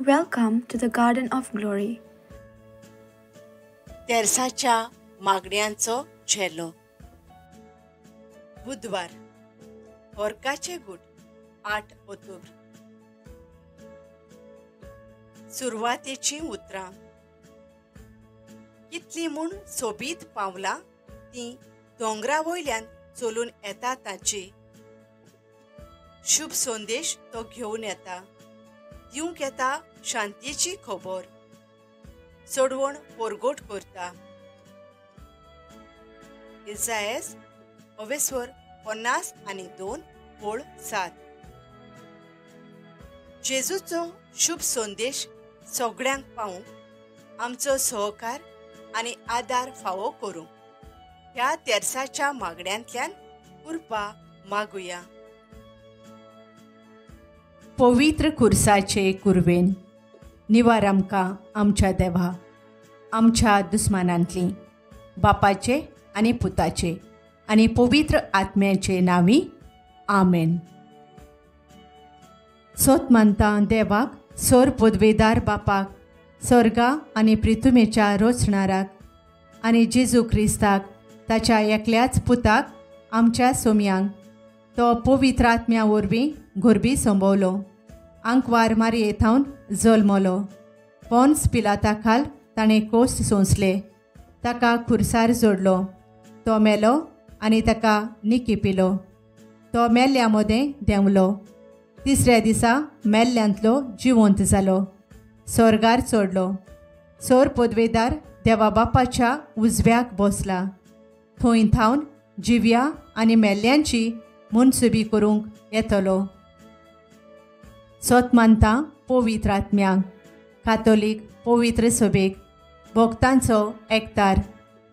Welcome to the Garden of Glory. तेरसाच्या मागण्यांचो झेलो. बुधवार. होरकाचे गूट 8 October. सुरवातेची उतरां. कितली म्हूण सोबीत पावलां ती दोंगरा वयल्यान चलून येता ताची. शुभ संदेश तो घेवन येता. दिवंक येता शांतीची खबर. सोडवण पोरगोट करता. इसायास 52:7. जेजूचो शुभ संदेश सगळ्यांक पावूंक आमचो सहकार आनी आदार फावो करूंक ह्या तेरसाच्या मागण्यांतल्यान कृपा मागुया. पवित्र खुर्साचे कुरवेन निवार आमकां आमच्या देवा, आमच्या दुस्मानांतली, बापाचे आनी पुताचे आनी पवित्र आत्म्याचे नांवी. आमेन. सोत मानता देवाक, सोर पदवेदार बापाक, स्वर्गा आनी पृथ्वीच्या रोचणाराक आनी जेजू क्रिस्ताक ताच्या एकल्याच पुताक आमच्या सोम्यांक तो पवित्र आत्म्या वरवीं घोरबी संभोवलो. आंकवार मारयेथावन जल्मलो. पोन्स पिलाता खाल ताणें कोस्त सोंसले. ताका खुर्सार जोडलो. तो मेलो आनी ताका निकिपिलो. तो मेल्ल्या मदें देंवलो. तिसऱ्या दिसा मेल्ल्यांतलो जिवंत जालो. स्वर्गार चडलो. सोर पदवेदार देवा बापाच्या उजव्याक बसला. थंय थावन जिव्या आनी मेल्ल्यांची मुनसुबी करूंक येतलो. सोत मानता पवित्र आत्म्यांक, कातोलीक पवित्र सभेक, भक्तांचो एकतार,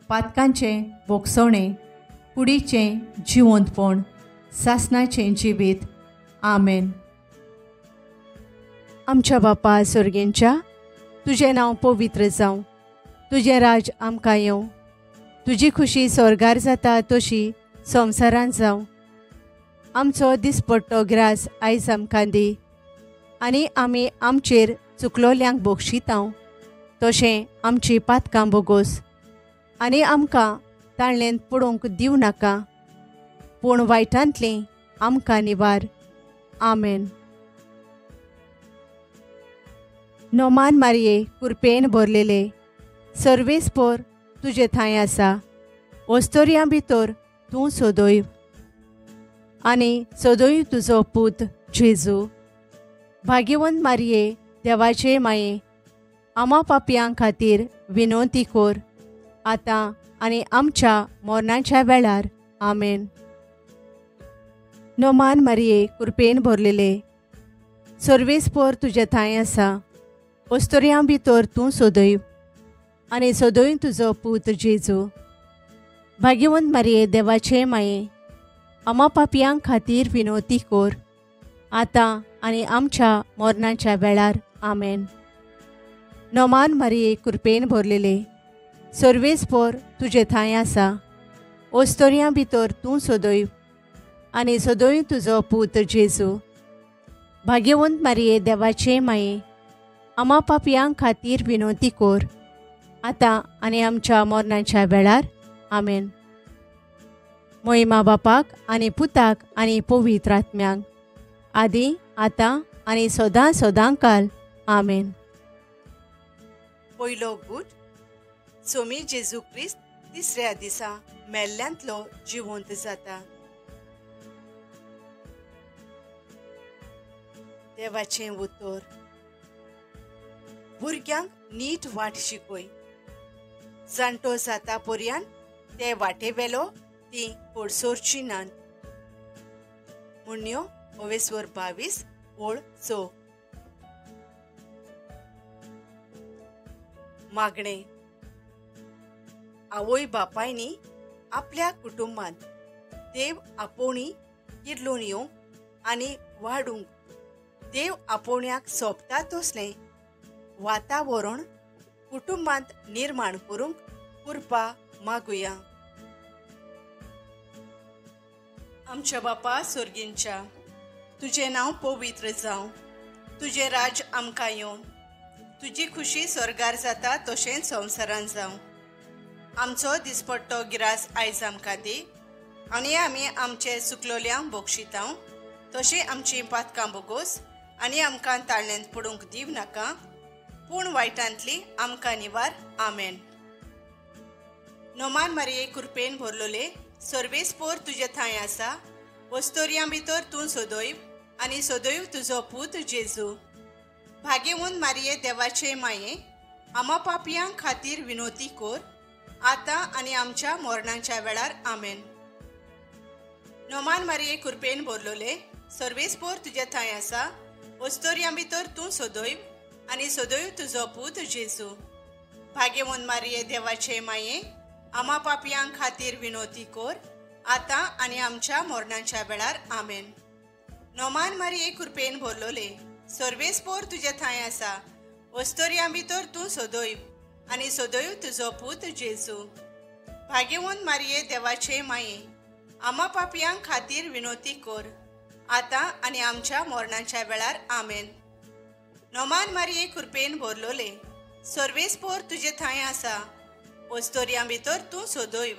पातकांचें भोगसवणें, कुडीचें जिवंतपण, सासणाचें जिवीत. आमेन. आमच्या बापा स्वर्गेंच्या, तुजें नांव पवित्र जावं. तुजें राज आमकां येवं. तुजी खुशी स्वर्गार जाता तशी संवसारांत जावं. आमचो दिसपट्टो ग्रास आयज आमकां दी. आनी आमी आमचेर चुकलोल्यांक बक्षितांव तशें आमची पातकां बोगोस. आनी आमकां ताळ्ळेंत पडूंक दिवं नाका, पूण वायटांतलीं आमकां निवार. आमेन. नोमान मारये, कुरपेन भरलेले, सर्वेस्पर तुजे थंय आसा. ओस्तोऱ्यां भितर तूं सोदोयव आनी सोदोयव तुजो पूत जेजू. भाग्यवंत मारये, देवाचे माये, आमा पापयां खातीर विनोती कोर, आतां आनी आमच्या मरणाच्या वेळार. आमेन. नोमान मारये, कुरपेन भरलेले, सर्वेस्पर तुजे थंय आसा. ओस्तोऱ्यां भितर तूं सोदोयव आनी सोदोयव तुजो पूत जेजू. भाग्यवंत मारये, देवाचे माये, आमा पापयां खातीर विनोती कोर, आतां आनी आमच्या मरणाच्या वेळार. आमेन. नोमान मारये, कुरपेन भरलेले, सर्वेस्पर तुजे थंय आसा. ओस्तोऱ्यां भितर तूं सोदोयव आनी सोदोयव तुजो पूत जेजू. भाग्यवंत मारये, देवाचे माये, आमा पापयां खातीर विनोती कोर, आतां आनी आमच्या मरणाच्या वेळार. आमेन. मोहिमा बापाक आनी पुताक आनी पवित्र आत्म्यांक, आदी आतां आनी सदां सदांकाल. आमेन. पयलो गूट. सोमी जेजू क्रिस्त तिसऱ्या दिसा मेल्ल्यांतलो जिवंत जाता. देवाचें उतर. भुरग्यांक नीट वाट शिकय. जाणटो जाता पर्यंत ते वाटेवेलो ती कोडसोरची नान. मुन्यो 22:6. मागणे. आवय बापायनी आपल्या कुटुंबांत देव आपोवणी किर्लून येवंक आनी वाडूंक देव आपोवण्याक सोबता तसलें वातावरण कुटुंबांत निर्माण करूंक कृपा मागुया. आमच्या बापा स्वर्गींच्या, तुजें नांव पवित्र जावं. तुजें राज आमकां येवं. तुजी खुशी स्वर्गार जाता तशेंच संवसारान जावं. आमचो दिसपट्टो गिरास आयज आमकां दी आनी आमी आमचे चुकलोल्यांक बोगशितांव. तशी आमची पातकां बोगोस आनी आमकां ताळणेंत पडूंक दिव नाका, पूण वायटांतली आमकां निवार. आमेन. नोमान मारये कृपेन भरलोले, सर्वेस्पोर तुजे थंय आसा. वस्तोरयां भितर तूं सोदोयव आनी सोदोयव तुजो पूत जेजू. भाग्यवंत मारये देवाचे माये, आमा पापयां खातीर विनोती कोर, आतां आनी आमच्या मरणाच्या वेळार. आमेन. नोमान मारये कृपेन भरलोले, सर्वेस्पोर तुजे थंय आसा. वस्तोरयां भितर तूं सोदोयव आनी सोदोयव तुजो पूत जेजू. भाग्यवंत मारये देवाचे माये, आमा पापयां खातीर विनोती कोर, आतां आनी आमच्या मरणाच्या वेळार. आमेन. नोमान मारये कृपेन भरलोले, सर्वेस्पोर तुजे थंय आसा. वस्तोरयां भितर तूं सोदोयव आनी सोदोयव तुजो पूत जेजू. भाग्यवंत मारये देवाचे माये, आमा पापयां खातीर विनोती कोर, आतां आनी आमच्या मरणाच्या वेळार. आमेन. नोमान मारये कृपेन भरलोले, सर्वेस्पोर तुजे थंय आसा. वस्तोरयां भितर तूं सोदोयव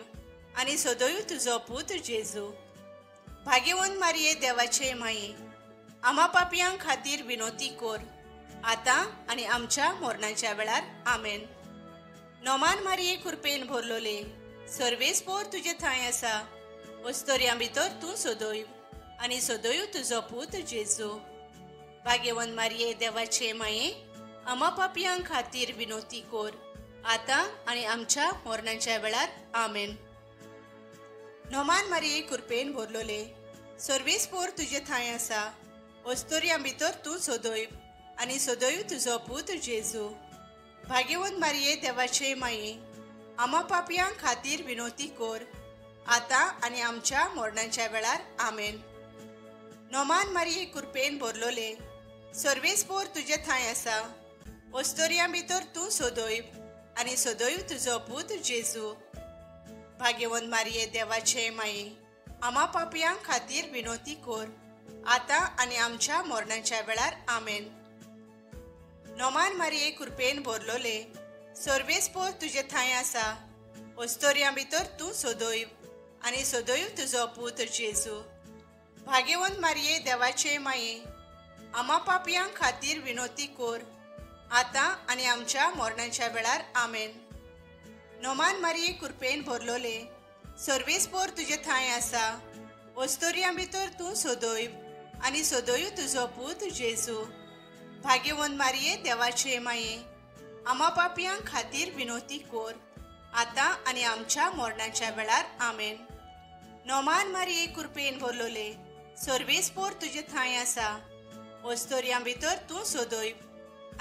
आनी सोदोयव तुजो पूत जेजू. भाग्यवंत मारये देवाचे माये, आमा पापयां खातीर विनोती कोर, आतां आनी आमच्या मरणाच्या वेळार. आमेन. नोमान मारये कृपेन भरलोले, सर्वेस्पोर तुजे थंय आसा. वस्तोरयां भितर तूं सोदोयव आनी सोदोयव तुजो पूत जेजू. भाग्यवंत मारये देवाचे माये, आमा पापयां खातीर विनोती कोर, आतां आनी आमच्या मरणाच्या वेळार. आमेन. नोमान मारये कृपेन भरलोले, सर्वेस्पोर तुजे थंय आसा. वस्तोरयां भितर तूं सोदोयव आनी सोदोयव तुजो पूत जेजू. भाग्यवंत मारये देवाचे माये, आमा पापयां खातीर विनोती कोर, आतां आनी आमच्या मरणाच्या वेळार. आमेन. नोमान मारये कृपेन भरलोले, सर्वेस्पोर तुजे थंय आसा. वस्तोरयां भितर तूं सोदोयव आनी सोदोयव तुजो पूत जेजू. भाग्यवंत मारये देवाचे माये, आमा पापयां खातीर विनोती कोर, आतां आनी आमच्या मरणाच्या वेळार. आमेन. नोमान मारये कृपेन भरलोले, सर्वेस्पोर तुजे थंय आसा. वस्तोरयां भितर तूं सोदोयव आनी सोदोयव तुजो पूत जेजू. भाग्यवंत मारये देवाचे माये, आमा पापयां खातीर विनोती कोर, आतां आनी आमच्या मरणाच्या वेळार. आमेन. नोमान मारये कृपेन भरलोले, सर्वेस्पोर तुजे थंय आसा. वस्तोरयां भितर तूं सोदोयव आनी सोदोयव तुजो पूत जेजू. भाग्यवंत मारये देवाचे माये, आमा पापयां खातीर विनोती कोर, आतां आनी आमच्या मरणाच्या वेळार. आमेन. नोमान मारये कृपेन भरलोले, सर्वेस्पोर तुजे थंय आसा. वस्तोरयां भितर तूं सोदोयव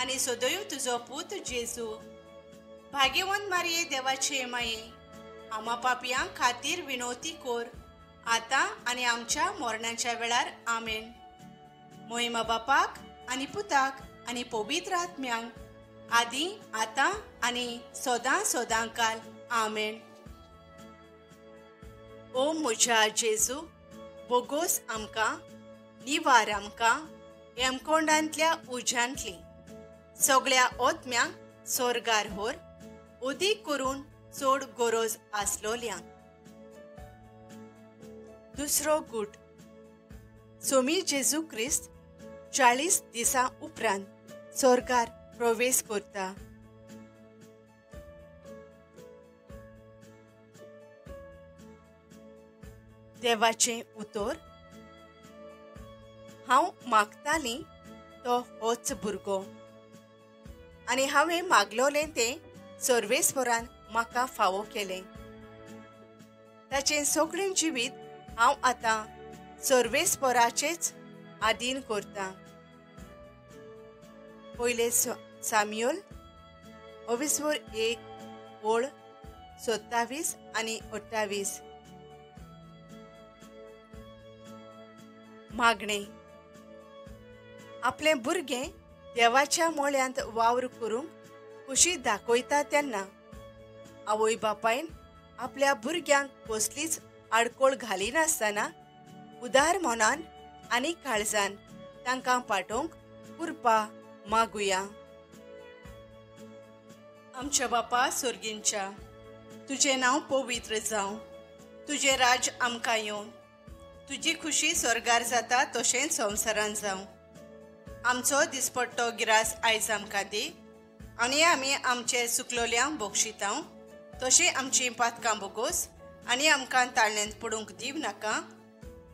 आनी सोदोयव तुजो पूत जेजू. भाग्यवंत मारये देवाचे माये, आमा पापयां खातीर विनोती कोर, आतां आनी आमच्या मरणाच्या वेळार. आमेन. मोहिमा बापाक आनी पुताक आनी पवित्र आत्म्यांक, आदी आतां आनी सोदां सोदां काल. आमेन. ओ म्हज्या जेजू, बोगोस आमकां, निवार आमकां हेमकोंडांतल्या उज्यांतली सगळ्या ओतम्यांक स्वर्गार व्हर, उदीक करून चड गरज आसलोल्यांक. दुसरो गूट. सोमी जेजू क्रिस्त 40 दिसां उपरांत स्वर्गार प्रवेश करता. देवाचें उतर. हांव मागतालीं तो होच भुरगो, आनी हांवें मागलोलें तें सर्वेस्परान म्हाका फावो केलें. ताचें सगळें जिवीत हांव आतां सर्वेस्पराचेच आधीन करतां. पयले साम्युएल 27 आनी 28. मागणें. आपलें भुरगें देवाच्या मोळ्यांत वावर करूंक खुशी दाखयता तेन्ना आवय बापायन आपल्या भुरग्यांक कसलीच आडकोळ घालिनासतना उदार मनान आनी काळजान तांकां पाठोवंक कृपा मागुया. आमच्या बापा सुर्गींच्या, तुझे नाव पवित्र जावं, तुझे राज आमकां येवं, तुजी खुशी स्वर्गार जाता तशेंच संवसारान जावं. आमचो दिसपट्टो गिरास आयज आमकां दी, आनी आमी आमचे चुकलोल्यांक बक्षितांव, तशी आमची पातकां बोगोस आनी आमकां ताळण्यांत पडूंक दिव नाका,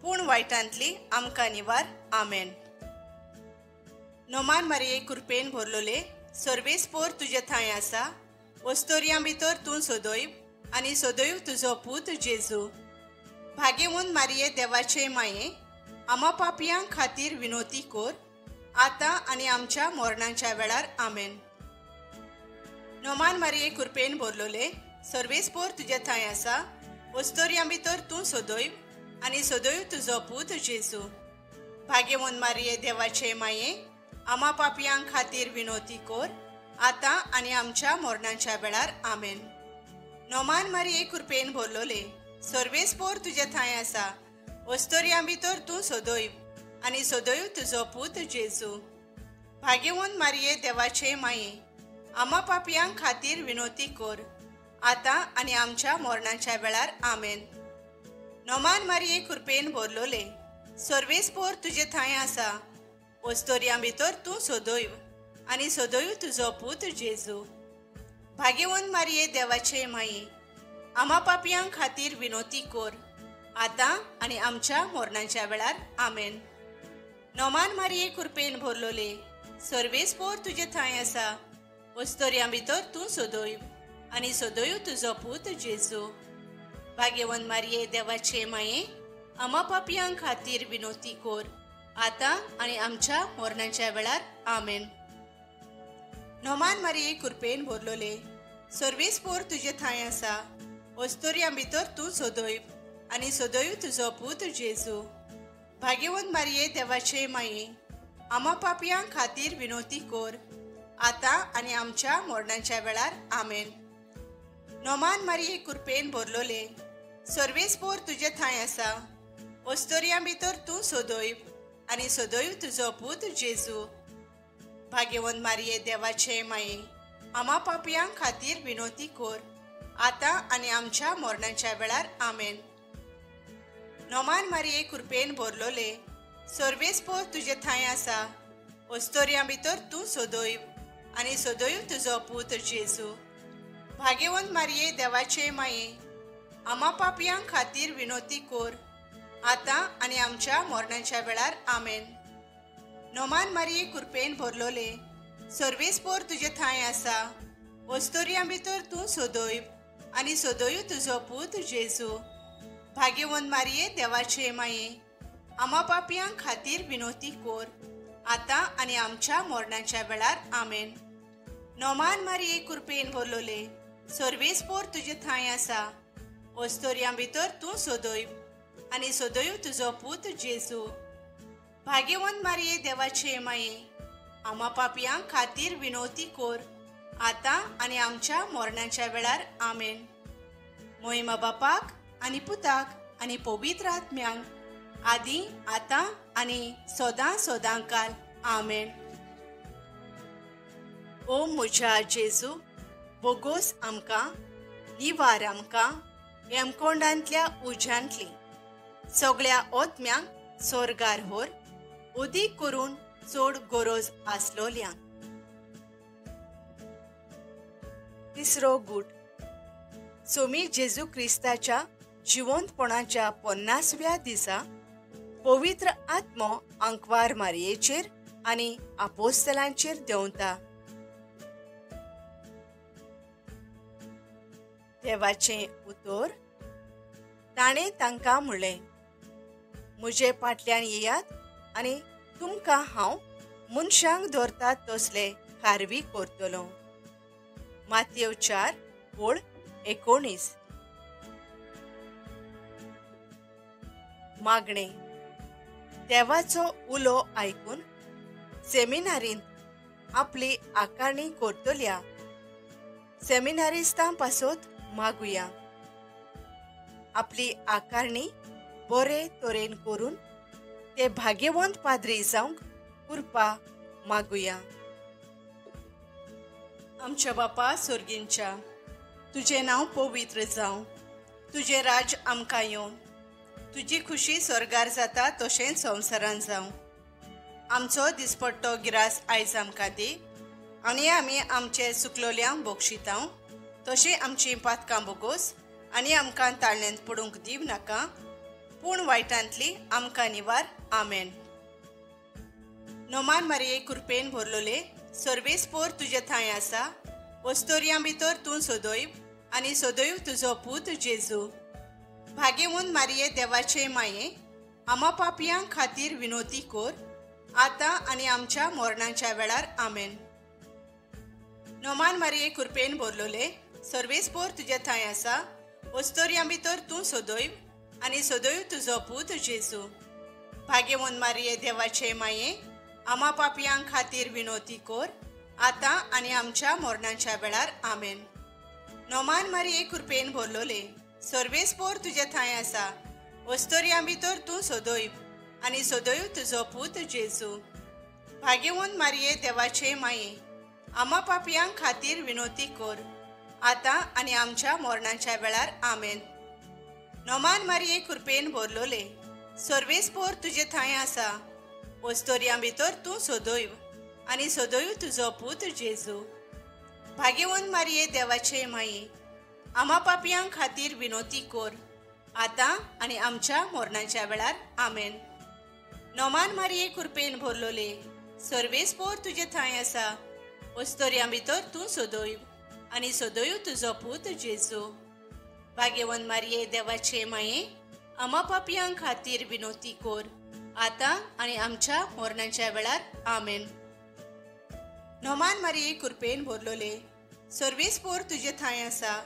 पूण वायटांतली आमकां निवार. आमेन. नोमान मारये कृपेन भरलोले, सर्वेस्पोर तुजे थंय आसा, वस्तोरयां भितर तूं सोदोयब आनी सोदोयब तुजो पूत जेजू. भाग्यवंत मारये देवाचे माये, आमा पापयां खातीर विनोती कोर, आतां आनी आमच्या मरणाच्या वेळार. आमेन. नोमान मारये कृपेन भरलोले, सर्वेस्पोर तुजे थंय आसा, वस्तोरयां भितर तूं सोदोयब आनी सोदोयब तुजो पूत जेजू. भाग्यवंत मारये देवाचे माये, आमा पापयां खातीर विनोती कोर, आतां आनी आमच्या मरणाच्या वेळार. आमेन. नोमान मारये कृपेन भरलोले, सर्वेस्पोर तुजे थंय आसा, वस्तोरयां भितर तूं सोदोयब आनी सोदोयब तुजो पूत जेजू. भाग्यवंत मारये देवाचे माये, आमा पापयां खातीर विनोती कोर, आतां आनी आमच्या मरणाच्या वेळार. आमेन. नोमान मारये कृपेन भरलोले, सर्वेस्पोर तुजे थंय आसा, वस्तोरयां भितर तूं सोदोयब आनी सोदोयब तुजो पूत जेजू. भाग्यवंत मारये देवाचे माये, आमा पापयां खातीर विनोती कोर, आतां आनी आमच्या मरणाच्या वेळार. आमेन. नोमान मारये कृपेन भरलोले, सर्वेस्पोर तुजे थंय आसा, वस्तोरयां भितर तूं सोदोयब आनी सोदोयब तुजो पूत जेजू. भाग्यवंत मारये देवाचे माये, आमा पापयां खातीर विनोती कोर, आतां आनी आमच्या मरणाच्या वेळार. आमेन. नोमान मारये कृपेन भरलोले, सर्वेस्पोर तुजे थंय आसा, वस्तोरयां भितर तूं सोदोयब आनी सोदोयब तुजो पूत जेजू. भाग्यवंत मारये देवाचे माये, आमा पापयां खातीर विनोती कोर, आतां आनी आमच्या मरणाच्या वेळार. आमेन. नोमान मारये कृपेन भरलोले, सर्वेस्पोर तुजे थंय आसा, वस्तोरयां भितर तूं सोदोयब आनी सोदोयब तुजो पूत जेजू. भाग्यवंत मारये देवाचे माये, आमा पापयां खातीर विनोती कोर, आतां आनी आमच्या मरणाच्या वेळार. आमेन. नोमान मारये कृपेन भरलोले, सर्वेस्पोर तुजे थंय आसा, वस्तोरयां भितर तूं सोदोयब आनी सोदोयब तुजो पूत जेजू. भाग्यवंत मारये देवाचे माये, आमा पापयां खातीर विनोती कोर, आतां आनी आमच्या मरणाच्या वेळार. आमेन. नोमान मारये कृपेन भरलोले, सर्वेस्पोर तुजे थंय आसा, वस्तोरयां भितर तूं सोदोयब आनी सोदोयब तुजो पूत जेजू. भाग्यवंत मारये देवाचे माये, आमा पापयां खातीर विनोती कोर, आतां आनी आमच्या मरणाच्या वेळार. आमेन. नोमान मारये कृपेन भरलोले, सर्वेस्पोर तुजे थंय आसा, वस्तोरयां भितर तूं सोदोयब आनी सोदोयब तुजो पूत जेजू. भाग्यवंत मारये देवाचे माये, आमा पापयां खातीर विनोती कोर, आतां आनी आमच्या मरणाच्या वेळार. आमेन. मोहिमा बापाक आनी पुताक आनी पवित्र आत्म्यांक, आदी आतां आनी सदां सदांकाल. आमेन. ओ म्हज्या जेजू, बोगोस आमकां, निवार आमकां हेमकोंडांतल्या उज्यांतली सगळ्या ओतम्यांक स्वर्गार व्हर, उदीक करून चड गरज आसलोल्यांक. तिसरो गूट. सोमी जेजू क्रिस्ताच्या जिवंतपणाच्या 50व्या दिसा पवित्र आत्मो आंकवार मारयेचेर आनी आपोस्तलांचेर देंवता. देवाचें उतर. ताणें तांकां म्हणलें, म्हजे फाटल्यान येयात आनी तुमकां हांव मनशांक धरतात तसले खारवी करतलों. मातयेव 4:19. मागणे. देवाचो उलो आयकून सेमिनारींत आपली आकारणी करतल्या सेमिनारिस्तां पासत मागुया. आपली आकारणी बरे तरेन करून ते भाग्यवंत पाद्री जावंक कृपा मागुया. आमच्या बापा सुर्गींच्या, तुझे नाव पवित्र जावं, तुझे राज आमकां येवं, तुजी खुशी स्वर्गार जाता तशेंच संवसारान जावं. आमचो दिसपट्टो गिरास आयज आमकां दी, आनी आमी आमचे चुकलोल्यांक बक्षितांव, तशी आमची पातकां बोगोस आनी आमकां ताळण्यांत पडूंक दिव नाका, पूण वायटांतली आमकां निवार. आमेन. नोमान मारये कृपेन भरलोले, सर्वेस्पोर तुजे थंय आसा, वस्तोरयां भितर तूं सोदोयब आनी सोदोयब तुजो पूत जेजू. भाग्यवंत मारये देवाचे माये, आमा पापयां खातीर विनोती कोर, आतां आनी आमच्या मरणाच्या वेळार. आमेन. नोमान मारये कृपेन भरलोले, सर्वेस्पोर तुजे थंय आसा, वस्तोरयां भितर तूं सोदोयब आनी सोदोयब तुजो पूत जेजू. भाग्यवंत मारये देवाचे माये, आमा पापयां खातीर विनोती कोर, आतां आनी आमच्या मरणाच्या वेळार. आमेन. नोमान मारये कृपेन भरलोले, सर्वेस्पोर तुजे थंय आसा, वस्तोरयां भितर तूं सोदोयब आनी सोदोयब तुजो पूत जेजू. भाग्यवंत मारये देवाचे माये, आमा पापयां खातीर विनोती कोर, आतां आनी आमच्या मरणाच्या वेळार. आमेन. नोमान मारये कृपेन भरलोले, सर्वेस्पोर तुजे थंय आसा, वस्तोरयां भितर तूं सोदोयब आनी सोदोयब तुजो पूत जेजू. भाग्यवंत मारये देवाचे माये, आमा पापयां खातीर विनोती कोर, आतां आनी आमच्या मरणाच्या वेळार. आमेन. नोमान मारये कृपेन भरलोले, सर्वेस्पोर तुजे थंय आसा, वस्तोरयां भितर तूं सोदोयब आनी सोदोयब तुजो पूत जेजू. भाग्यवंत मारये देवाचे माये, आमा पापयां खातीर विनोती कोर, आतां आनी आमच्या मरणाच्या वेळार. आमेन. नोमान मारये कृपेन भरलोले, सर्वेस्पोर तुजे थंय आसा,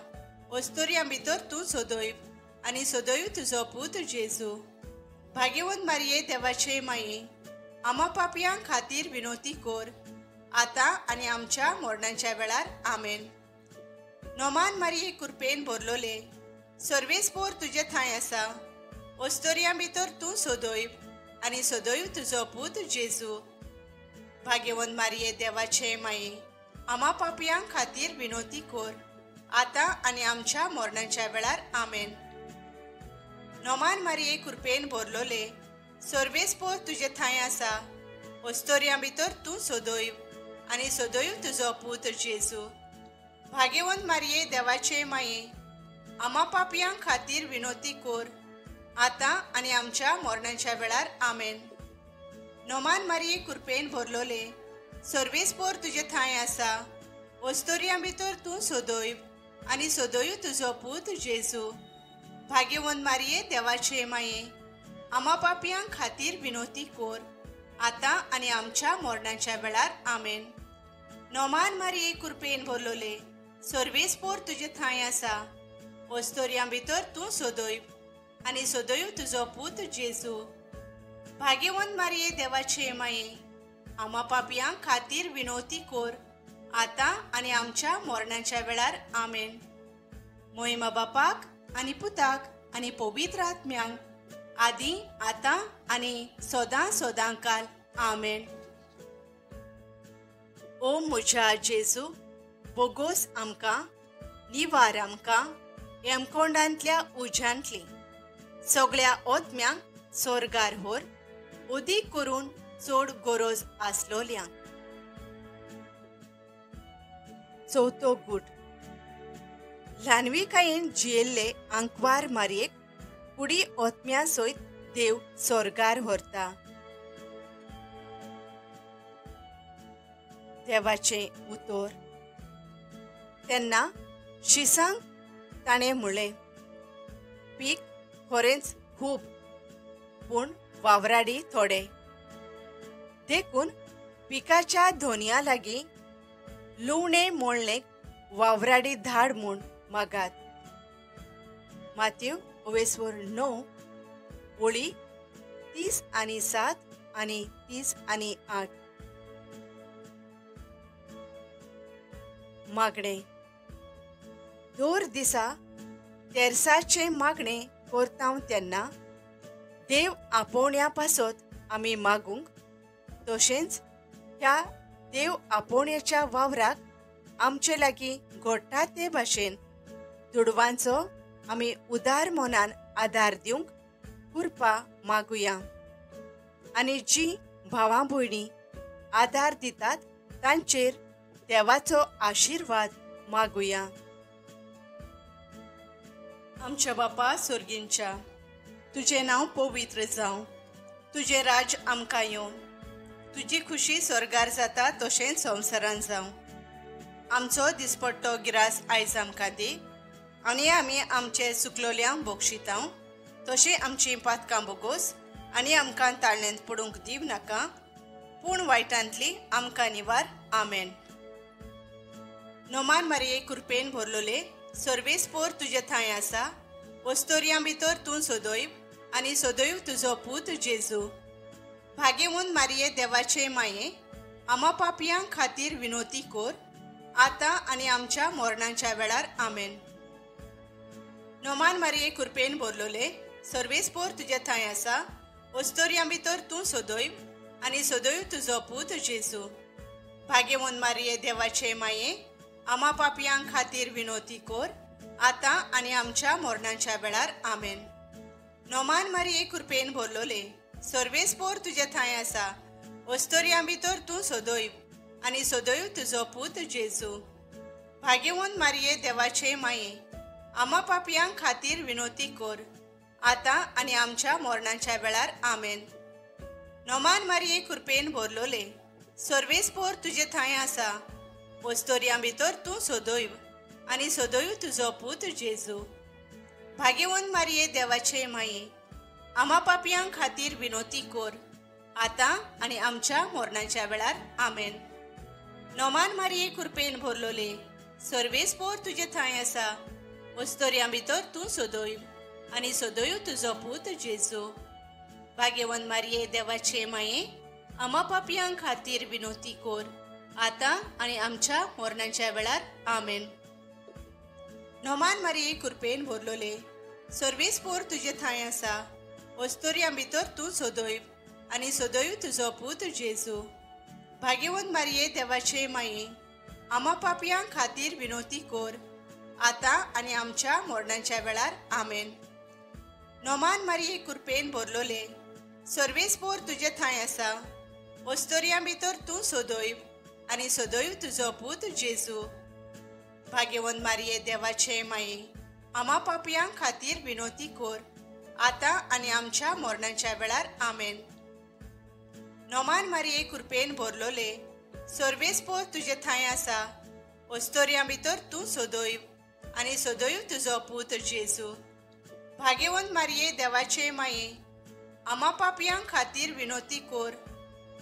वस्तोरयां भितर तूं सोदोयब आनी सोदोयब तुजो पूत जेजू. भाग्यवंत मारये देवाचे माये, आमा पापयां खातीर विनोती कोर, आतां आनी आमच्या मरणाच्या वेळार. आमेन. नोमान मारये कृपेन भरलोले, सर्वेस्पोर तुजे थंय आसा, वस्तोरयां भितर तूं सोदोयब आनी सोदोयब तुजो पूत जेजू. भाग्यवंत मारये देवाचे माये, आमा पापयां खातीर विनोती कोर, आतां आनी आमच्या मरणाच्या वेळार. आमेन. नोमान मारये कृपेन भरलोले, सर्वेस्पोर तुजे थंय आसा, वस्तोरयां भितर तूं सोदोयब आनी सोदोयब तुजो पूत जेजू. भाग्यवंत मारये देवाचे माये, आमा पापयां खातीर विनोती कोर, आतां आनी आमच्या मरणाच्या वेळार. आमेन. नोमान मारये कृपेन भरलोले, सर्वेस्पोर तुजे थंय आसा, वस्तोरयां भितर तूं सोदोयब आनी सोदोयब तुजो पूत जेजू. भाग्यवंत मारये देवाचे माये, आमा पापयां खातीर विनोती कोर, आतां आनी आमच्या मरणाच्या वेळार. आमेन. नोमान मारये कृपेन भरलोले, सर्वेस्पोर तुजे थंय आसा, वस्तोरयां भितर तूं सोदोयब आनी सोदोयब तुजो पूत जेजू. भाग्यवंत मारये देवाचे माये, आमा पापयां खातीर विनोती कोर, आतां आनी आमच्या मरणाच्या वेळार. आमेन. मोहिमा बापाक आनी पुताक आनी पवित्र आत्म्यांक, आदी आतां आनी सोदां सोदांकाल. आमेन. ओ म्हज्या जेजू, बोगोस आमकां, निवार आमकां हेमकोंडांतल्या उज्यांतली सगळ्या ओतम्यांक स्वर्गार व्हर, उदीक करून चड गरज आसलोल्यांक. चवथो गूट. ल्हानविकायेन जियेल्ले आंकवार मारयेक कुडी ओतम्या सयत देव स्वर्गार व्हरता. देवाचें उतर. तेन्ना शिसांक ताणें म्हणलें, पीक खरेंच खूब, पूण वावराडी थोडे. देखून पिकाच्या धोनया लागीं लुवणे मोळणेक वावराडी धाड म्हूण मागात. माथ्यू 9:9 30:7 आनी 30:8. मागणें. दर दिसा तेरसाचे मागणें करता तेन्ना देव आपोवण्या पासत आमी मागूंक, तशेंच ह्या देव आपोवण्याच्या वावराक आमचे लागीं घडटा ते भाशेन दुडवांचो आमी उदार मोनान आदार दिवंक कृपा मागुया आनी जी भावां भयणी आदार दितात तांचेर देवाचो आशिर्वाद मागुया. आमच्या बापा स्वर्गींच्या, तुजें नांव पवित्र जावं, तुजें राज आमकां येवं, तुजी खुशी स्वर्गार जाता तशेंच संवसारान जावं. आमचो दिसपट्टो गिरास आयज आमकां दी आनी आमी आमचे चुकलोल्यांक बक्षितांव तशें आमचीं पातकां बोगोस आनी आमकां ताळणेंत पडूंक दिव नाका, पूण वायटांतली आमकां निवार. आमेन. नोमान मारये कृपेन भरलोले, सर्वेस्पोर तुजे थंय आसा, वस्तोरयां भितर तूं सोदोयव आनी सोदोयव तुजो पूत जेजू. भाग्यवंत मारये देवाचे माये, आमा पापयां खातीर विनोती कोर, आतां आनी आमच्या मरणाच्या वेळार. आमेन. नोमान मारये कृपेन भरलोले, सर्वेस्पोर तुजे थंय आसा, वस्तोरयां भितर तूं सोदोयव आनी सोदोयव तुजो पूत जेजू. भाग्यवंत मारये देवाचे माये, आमा पापयां खातीर विनोती कोर, आतां आनी आमच्या मरणाच्या वेळार. आमेन. नोमान मारये कृपेन भरलोले, सर्वेस्पोर तुजे थंय आसा, वस्तोरयां भितर तूं सोदोयव आनी सोदोयव तुजो पूत जेजू. भाग्यवंत मारये देवाचे माये, आमा पापयां खातीर विनोती कोर, आतां आनी आमच्या मरणाच्या वेळार. आमेन. नोमान मारये कृपेन भरलोले, सर्वेस्पोर तुजे थंय आसा, वस्तोरयां भितर तूं सोदोयव आनी सोदोयव तुजो पूत जेजू. भाग्यवंत मारये देवाचे माये, आमा पापयां खातीर विनोती कोर, आतां आनी आमच्या मरणाच्या वेळार. आमेन. नोमान मारये कृपेन भरलोले, सर्वेस्पोर तुजे थंय आसा, वस्तोरयां भितर तूं सोदोयव आनी सोदोयव तुजो पूत जेजू. भाग्यवंत मारये देवाचे माये, आमा पापयां खातीर विनोती कोर, आतां आनी आमच्या मरणाच्या वेळार. आमेन. नोमान मारये कृपेन भरलोले, सर्वेस्पोर तुजे थंय आसा, वस्तोरयां भितर तूं सोदोयव आनी सोदोयव तुजो पूत जेजू. भाग्यवंत मारये देवाचे माये, आमा पापयां खातीर विनोती कोर, आतां आनी आमच्या मरणाच्या वेळार. आमेन. नोमान मारये कृपेन भरलोले, सर्वेस्पोर तुजे थंय आसा, वस्तोरयां भितर तूं सोदोयव आनी सोदोयव तुजो पूत जेजू. भाग्यवंत मारये देवाचे माये, आमा पापयां खातीर विनोती कोर, आतां आनी आमच्या मरणाच्या वेळार. आमेन. नोमान मारये कृपेन भरलोले, सर्वेस्पोर तुजे थंय आसा, वस्तोरयां भितर तूं सोदोयव आनी सोदोयव तुजो पूत जेजू. भाग्यवंत मारये देवाचे माये, आमा पापयां खातीर विनोती कोर,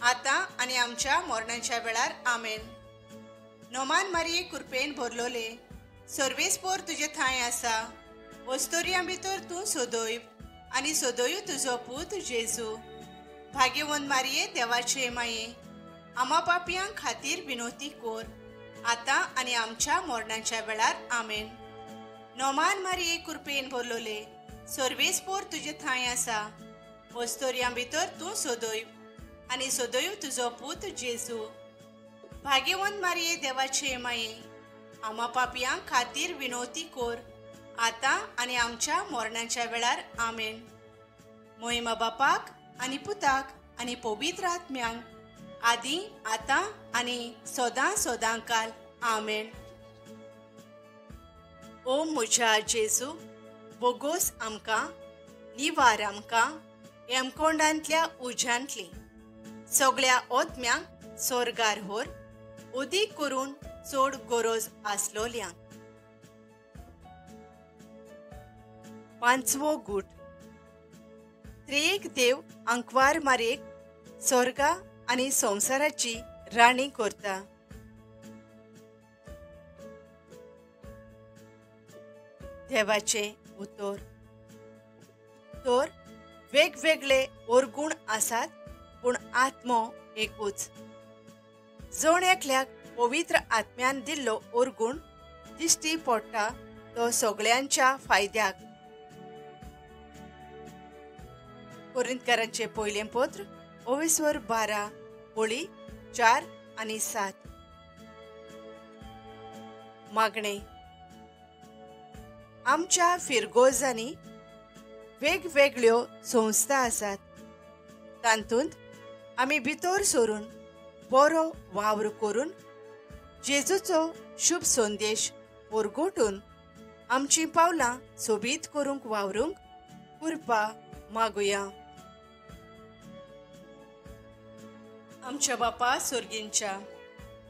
आतां आनी आमच्या मरणाच्या वेळार. आमेन. नोमान मारये कृपेन भरलोले, सर्वेस्पोर तुजे थंय आसा, वस्तोरयां भितर तूं सोदोयव आनी सोदोयव तुजो पूत जेजू. भाग्यवंत मारये देवाचे माये, आमा पापयां खातीर विनोती कोर, आतां आनी आमच्या मरणाच्या वेळार. आमेन. नोमान मारये कृपेन भरलोले, सर्वेस्पोर तुजे थंय आसा, वस्तोरयां भितर तूं सोदोयव आनी सोदोयव तुजो पूत जेजू. भाग्यवंत मारये देवाचे माये, आमा पापयां खातीर विनोती कोर, आतां आनी आमच्या मरणाच्या वेळार. आमेन. मोहिमा बापाक आनी पुताक आनी पवित्र आत्म्यांक, आदी आतां आनी सोदां सोदांकाल. आमेन. ओ म्हज्या जेजू, बोगोस आमकां, निवार आमकां हेमकोंडांतल्या उज्यांतली सगळ्या ओतम्यांक स्वर्गार व्हर, उदीक करून चड गरज आसलोल्यांक. पांचवो गूट. त्रेक देव अंकवार मारेक स्वर्गा आनी संवसाराची राणी करता. देवाचे उतर. तर वेगवेगळे ओरगूण आसात, पूण आत्मो एकूच. जण एकल्याक पवित्र आत्म्यान दिल्लो ओरगूण दिश्टी पडटा तो सगळ्यांच्या फायद्याक. कोरिंथकारांचे पयलें पत्र 12:12 4 आनी 7. मागणे. आमच्या फिरगोजांनी वेगवेगळ्यो संस्था आसात. तातूंत आमी भितर सरून बरो वावर करून जेजूचो शुभ संदेश परगोटून आमची पावलां सोबीत करूंक वावरूंक कृपा मागुया. आमच्या बापा स्वर्गींच्या,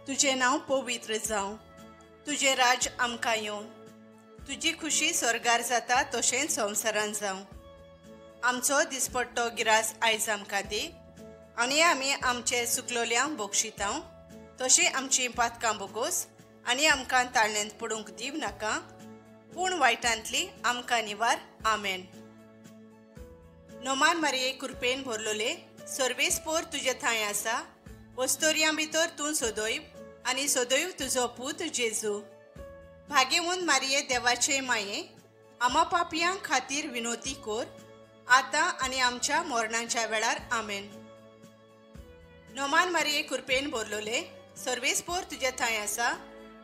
तुझें नांव पवित्र जावं. तुझें राज आमकां येवं. तुजी खुशी स्वर्गार जाता तशेंच संवसारांत जावं. आमचो दिसपट्टो गिरास आयज आमकां दी आनी आमी आमचे चुकलोल्यांक बक्षितांव. तशी आमची पातकां बोगोस आनी आमकां ताळण्यांत पडूंक दिव नाका, पूण वायटांतली आमकां निवार. आमेन. नोमान मारये कृपेन भरलोले, सर्वेस्पोर तुजे थंय आसा. वस्तोरयां भितर तूं सोदोयब आनी सोदोयब तुजो पूत जेजू. भाग्यवंत मारये देवाचे माये, आमा पापयां खातीर विनोती कोर, आतां आनी आमच्या मरणाच्या वेळार. आमेन. नोमान मारये कृपेन भरलोले, सर्वेस्पोर तुजे थंय आसा.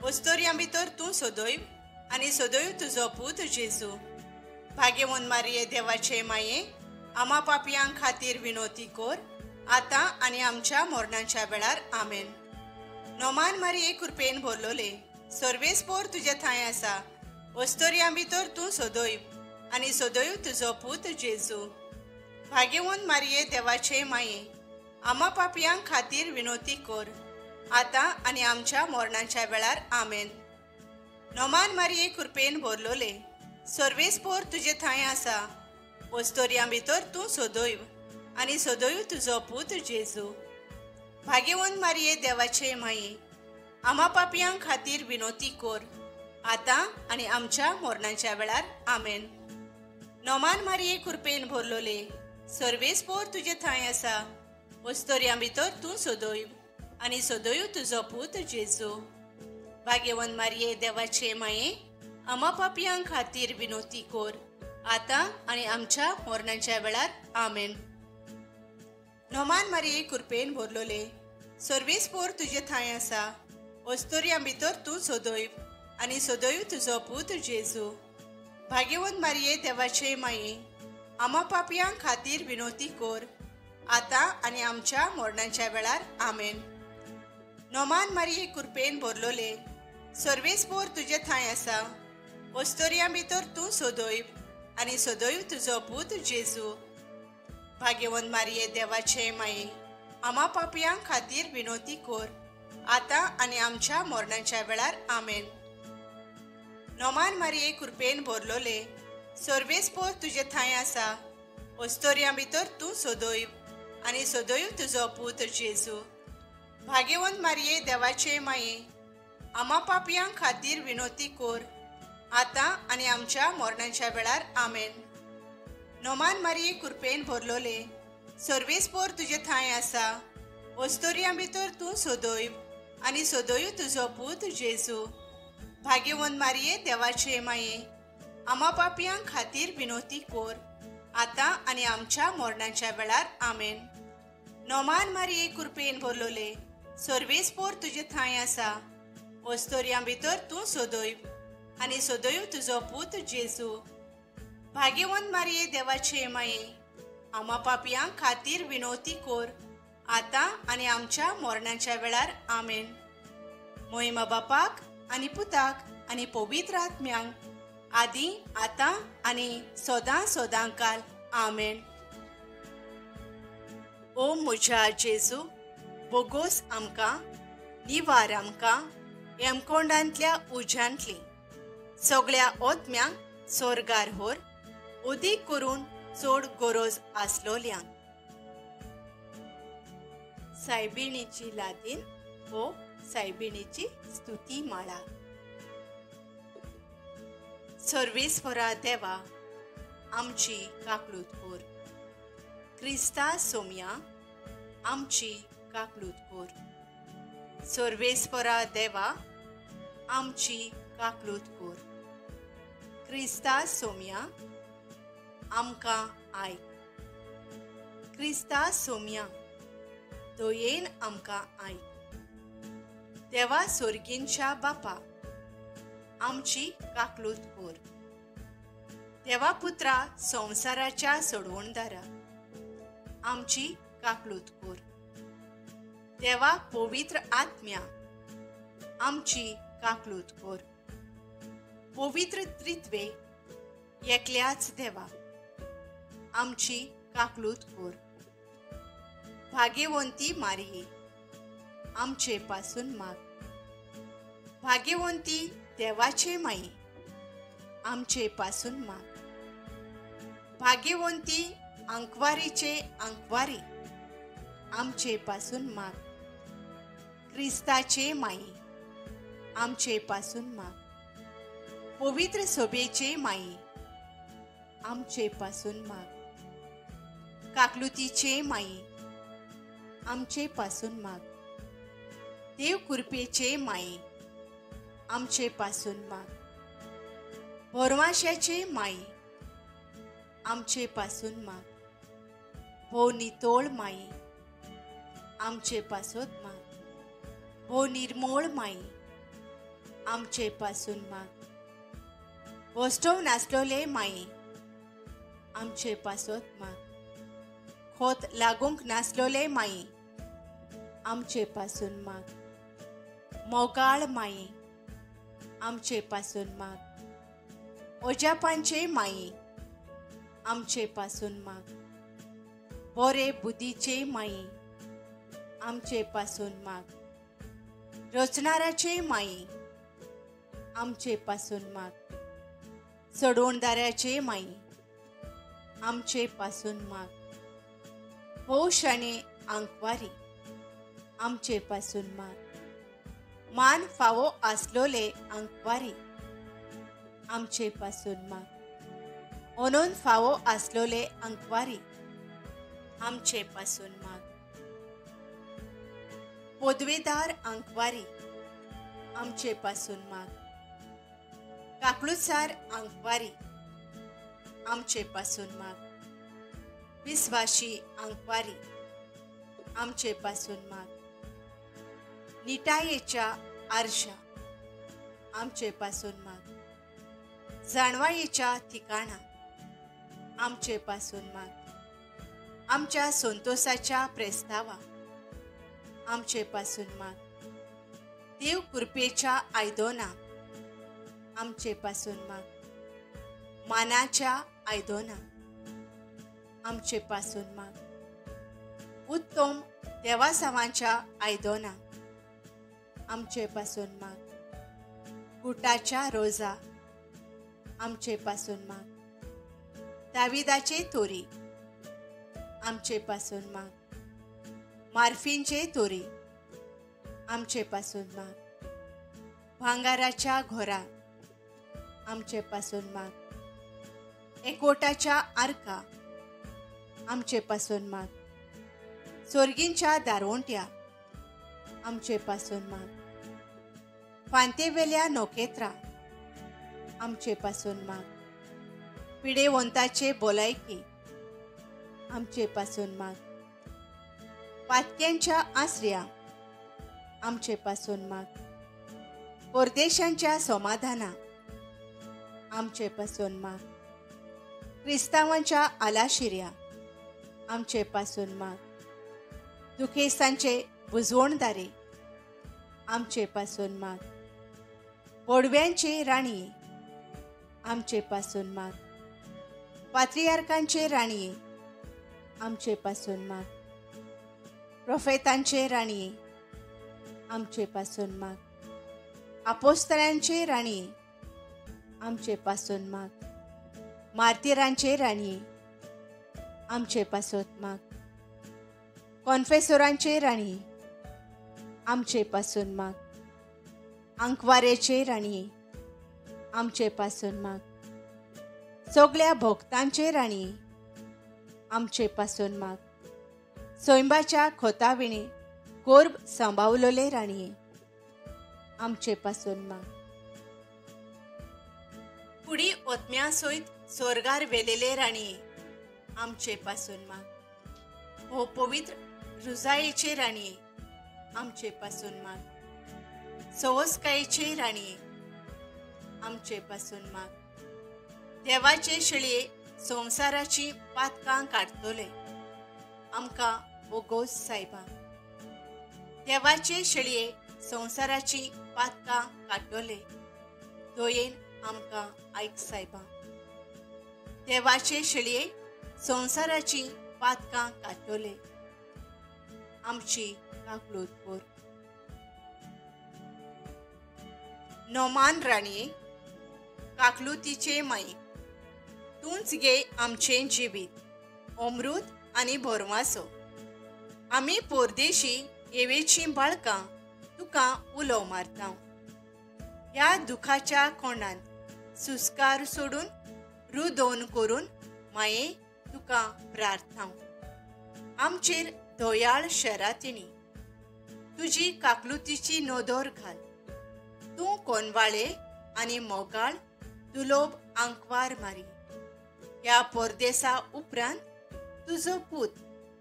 वस्तोरयां भितर तूं सोदोयब आनी सोदोयब तुजो पूत जेजू. भाग्यवंत मारये देवाचे माये, आमा पापयां खातीर विनोती कोर, आतां आनी आमच्या मरणाच्या वेळार. आमेन. नोमान मारये कृपेन भरलोले, सर्वेस्पोर तुजे थंय आसा. वस्तोरयां भितर तूं सोदोयब आनी सोदोयब तुजो पूत जेजू. भाग्यवंत मारये देवाचे माये, आमा पापयां खातीर विनोती कोर, आतां आनी आमच्या मरणाच्या वेळार. आमेन. नोमान मारये कृपेन भरलोले, सर्वेस्पोर तुजे थंय आसा. वस्तोरयां भितर तूं सोदोयब आनी सोदोयब तुजो पूत जेजू. भाग्यवंत मारये देवाचे माये, आमा पापयां खातीर विनोती कोर, आतां आनी आमच्या मरणाच्या वेळार. आमेन. नोमान मारये कृपेन भरलोले, सर्वेस्पोर तुजे थंय आसा. वस्तोरयां भितर तूं सोदोयब आनी सोदोयब तुजो पूत जेजू. भाग्यवंत मारये देवाचे माये, आमा पापयां खातीर विनोती कोर, आतां आनी आमच्या मरणाच्या वेळार. आमेन. नोमान मारये कृपेन भरलोले, सर्वेस्पोर तुजे थंय आसा. वस्तोरयां भितर तूं सोदोयब आनी सोदोयब तुजो पूत जेजू. भाग्यवंत मारये देवाचे माये, आमा पापयां खातीर विनोती कोर, आतां आनी आमच्या मरणाच्या वेळार. आमेन. नोमान मारये कृपेन भरलोले, सर्वेस्पोर तुजे थंय आसा. वस्तोरयां भितर तूं सोदोयब आनी सोदोयब तुजो पूत जेजू. भाग्यवंत मारये देवाचे माये, आमा पापयां खातीर विनोती कोर, आतां आनी आमच्या मरणाच्या वेळार. आमेन. नोमान मारये कृपेन भरलोले, सर्वेस्पोर तुजे थंय आसा. वस्तोरयां भितर तूं सोदोयब आनी सोदोयब तुजो पूत जेजू. भाग्यवंत मारये देवाचे माये, आमा पापयां खातीर विनोती कोर, आतां आनी आमच्या मरणाच्या वेळार. आमेन. नोमान मारये कृपेन भरलोले, सर्वेस्पोर तुजे थंय आसा. वस्तोरयां भितर तूं सोदोयब आनी सोदोयब तुजो पूत जेजू. भाग्यवंत मारये देवाचे माये, आमा पापयां खातीर विनोती कोर, आतां आनी आमच्या मरणाच्या वेळार. आमेन. नोमान मारये कृपेन भरलोले, सर्वेस्पोर तुजे थंय आसा. वस्तोरयां भितर तूं सोदोयब आनी सोदोयब तुजो पूत जेजू. भाग्यवंत मारये देवाचे माये, आमा पापयां खातीर विनोती कोर, आतां आनी आमच्या मरणाच्या वेळार. आमेन. मोहिमा बापाक आनी पुताक आनी पवित्र आत्म्यांक, आदी आतां आनी सदां सदांकाल. आमेन. ओ म्हज्या जेजू, बोगोस आमकां, निवार आमकां हेमकोंडांतल्या उज्यांतली सगळ्या ओतम्यांक स्वर्गार व्हर, उदीक करून चड गरज आसलोल्यांक. सायबिणीची लादीन वो सायबिणीची स्तुती माळा. सर्वेस्परा देवा, आमची काकलूत कोर. क्रिस्ता सोम्या, आमची काकलूत कोर. सर्वेस्परा देवा, आमची काकलूत कोर. क्रिस्ता सोम्या, आमकां आयक. क्रिस्ता सोम्या, दयेन आमकां आयक. देवा स्वर्गींच्या बापा, आमची काकलूत कोर. देवा पुत्रा संवसाराच्या सोडवणदारा आमची काकलूत कोर. देवा पवित्र आत्म्या आमची काकलूत कोर. पवित्र त्रित्वे एकल्याच देवा आमची काकलूत कोर. भाग्यवंती मारिये आमचे पासून माग. भाग्यवंती देवाचे माई आमचे पासून माग. भाग्यवंती अंकवारीचे अंकवारी आमचे पासून माग. ख्रिस्ताचे माई आमचे पासून माग. पवित्र सोबेचे माई आमचे पासून माग. काकलुतीचे माई आमचे पासून माग. देव कृपेचे माई आमचे पासून माग. भरवशाचे माई आमचे पासून माग. भो नितोळ माई आमचे पासून माग. भो निर्मोळ माई आमचे पासून माग. वस्तव नासलोले माई आमचे पासून माग. खोत लागूंक नासलोले माई आमचे पासून माग. मोगाळ माई आमचे पासून माग. ओजापांचे माई आमचे पासून माग. बोरे बुद्धीचे माई आमचे पासून माग. रचणाराचे माई आमचे पासून माग. सोडवणदाराचे माई आमचे पासून माग. भोशाने अंकवारी आमचे पासून माग. मान फावो आसलोले अंकवारी आमचे पासून माग. ओनोन फावो आसलोले अंकवारी आमचे पासून माग. पदवेदार अंकवारी आमचे पासून माग. काकलुतसार अंकवारी आमचे पासून माग. विश्वासी अंकवारी आमचे पासून माग. निटायेच्या आरशा आमचे पासून माग. जाणवायेच्या ठिकाणा आमचे पासून माग. आमच्या संतोषाच्या प्रेस्तावा आमचे पासून माग. देव कृपेच्या आयदोना आमचे पासून माग. मानाच्या आयदोना आमचे पासून माग. उत्तम देवासावांच्या आयदोना आमचे पासून माग. गुटाच्या रोजा आमचे पासून माग. दाविदाचे तोरी आमचे पासून माग. मार्फिनचे तोरी आमचे पासून माग. भांगाराच्या घोरा आमचे पासून माग. एकोटाच्या आर्का आमचे पासून माग. सोर्गींच्या दारोंट्या आमचे पासून माग. फांतेवेल्या नोकेत्रा आमचे पासून माग. पिडेवंताचे बोलायकी आमचे पासून माग. पातक्यांच्या आसऱ्या आमचे पासून माग. परदेशांच्या समाधाना आमचे पासून माग. क्रिस्तावांच्या आलाशिऱ्या आमचे पासून माग. दुखेसांचे बुजवणदारे आमचे पासून माग. पोडव्यांचे राणी आमचे पासून माग. पात्रियार्कांचे राणी आमचे पासून माग. प्रोफेतांचे राणी आमचे पासून माग. अपोस्तलांचे राणी आमचे पासून माग. मार्तिरांचे राणी आमचे पासून माग. कॉन्फेसोरांचे राणी आमचे पासून माग. अंकवारेचे राणी आमचे पासून माग. सगळ्या भक्तांचे राणी आमचे पासून माग. सोयंबाच्या खोताविणे गोर्ब सांभाळलोले राणी आमचे पासून माग. पुढी ओतम्या सयत स्वर्गार वेलेले राणी आमचे पासून माग. हो पवित्र रुजायेचे राणी आमचे पासून माग. सवस्कायेचे राणी आमचे पासून माग. देवाचे शिळये संवसाराची पातकां काडटले. आमकां ओगोस सायबा. देवाचे शिळये संवसाराची पातकां काडटले. दोयेन आमकां आयक सायबा. देवाचे शिळये संवसाराची पातकां काडटले. आमची काकूळट कोर. नोमान राणये, काकलुतीचे माई, तूंच गे आमचें जिवीत, अमृत आनी भरवासो. आमी पोरदेशी येवेचीं बाळकां तुका उलो मारता. ह्या दुखाच्या कोंडांत सुस्कार सोडून रुदोन करून माये तुका प्रार्थांव. आमचेर दोयाळ शेरातिणी तुजी काकलुतीची नोदोर घाल. तूं कोनवाळे आनी मोगाळ दुलोब आंकवार मारी. ह्या परदेसा उपरांत तुजो पूत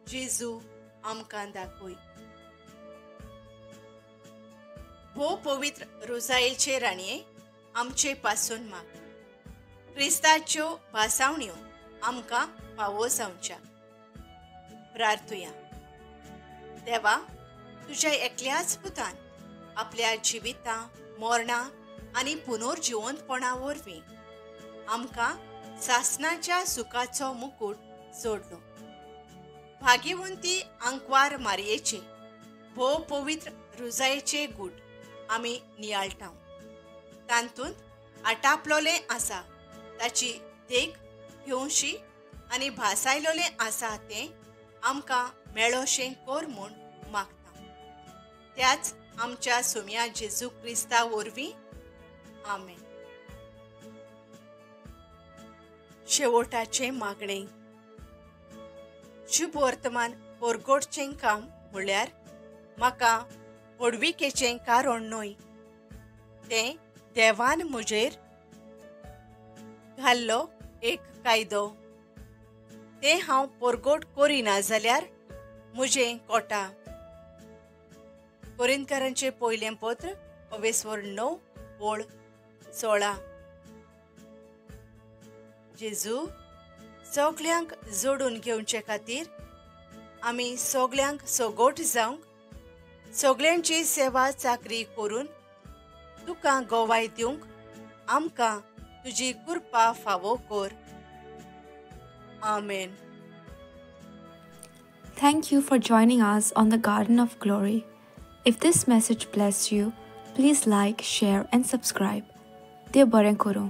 जेजू आमकां दाखय. भोव पवित्र रोजायेचे राणये, आमचे पासून माग. क्रिस्ताच्यो भासावण्यो आमकां फावो जावच्या. प्रार्थुया. देवा, तुज्या एकल्याच पुतान आपल्या जिवितां, मरणां आनी पुनर्जिवंतपणा वरवीं आमकां सासणाच्या सुखाचो मुकूट जोडलो. भाग्यवंती आंकवार मारयेचे भोव पवित्र रुजायेचे गूट आमी नियाळटाव. तांतूंत आटापलोलें आसा ताची देख घेवशी आनी भासायलोलें आसा तें आमकां मेळोशें कोर म्हूण मागता. त्याच आमच्या सुम्या जेजू क्रिस्ता वरवीं. आमेन. शेवटाचें मागणें. शुभ वर्तमान परगोडचें काम म्हळ्यार म्हाका पडविकेचें कारण न्हय. तें देवान म्हजेर घाल्लो एक कायदो. तें हांव परगोड करिना जाल्यार म्हजें कोटा. कोरिंथकारांचें पयलें पत्र 9:16. जेजू सगल्यांक जोडून घेवचे खातीर आमी सगल्यांक सोगोट जावंक, सगल्यांची सेवा चाकरी करून तुका गोवाय दिवंक आमकां तुजी कृपा फावो कर. आमेन. Thank you for joining us on the Garden of Glory. If this message blessed you, please like, share, and subscribe. Dear Baren Koro.